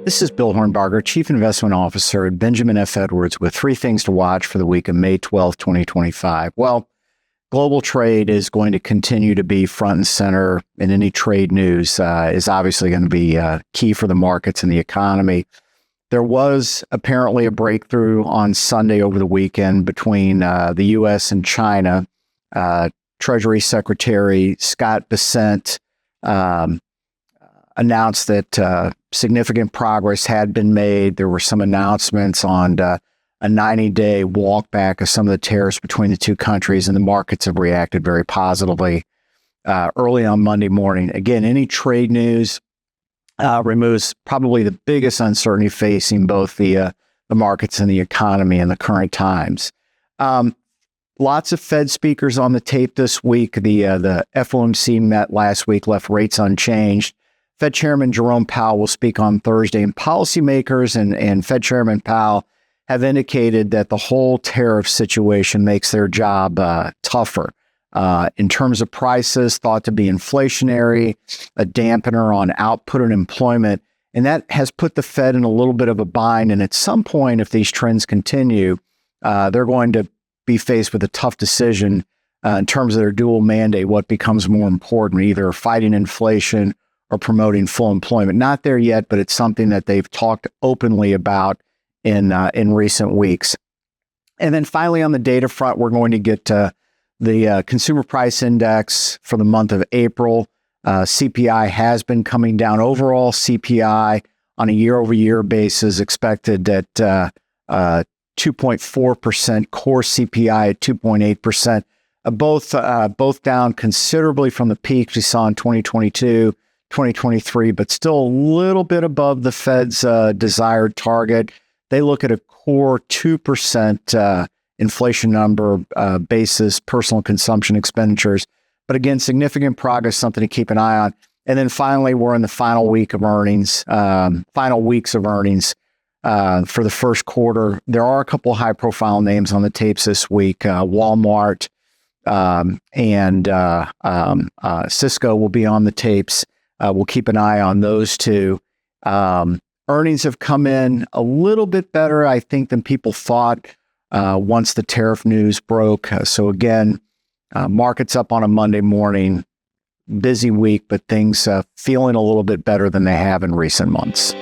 This is Bill Hornbarger, Chief Investment Officer at Benjamin F. Edwards, with three things to watch for the week of May 12, 2025. Well, global trade is going to continue to be front and center, and any trade news is obviously going to be key for the markets and the economy. There was apparently a breakthrough on Sunday over the weekend between the U.S. and China. Treasury Secretary Scott Bessent announced that significant progress had been made. There were some announcements on a 90-day walk back of some of the tariffs between the two countries, and the markets have reacted very positively early on Monday morning. Again, any trade news removes probably the biggest uncertainty facing both the markets and the economy in the current times. Lots of Fed speakers on the tape this week. The FOMC met last week, left rates unchanged. Fed Chairman Jerome Powell will speak on Thursday, and policymakers and Fed Chairman Powell have indicated that the whole tariff situation makes their job tougher. In terms of prices, thought to be inflationary, a dampener on output and employment, and that has put the Fed in a little bit of a bind. And at some point, if these trends continue, they're going to be faced with a tough decision in terms of their dual mandate, what becomes more important, either fighting inflation or promoting full employment. Not there yet, but it's something that they've talked openly about in recent weeks. And then finally, on the data front, we're going to get the consumer price index for the month of April. CPI has been coming down. Overall CPI on a year-over-year basis expected at 2.4%, core CPI at 2.8%, both down considerably from the peaks we saw in 2022, 2023, but still a little bit above the Fed's desired target. They look at a core 2% inflation number basis, personal consumption expenditures. But again, significant progress, something to keep an eye on. And then finally, we're in the final weeks of earnings for the first quarter. There are a couple of high-profile names on the tapes this week. Walmart and Cisco will be on the tapes. We'll keep an eye on those two. Earnings have come in a little bit better, I think, than people thought once the tariff news broke. So again, markets up on a Monday morning, busy week, but things feeling a little bit better than they have in recent months.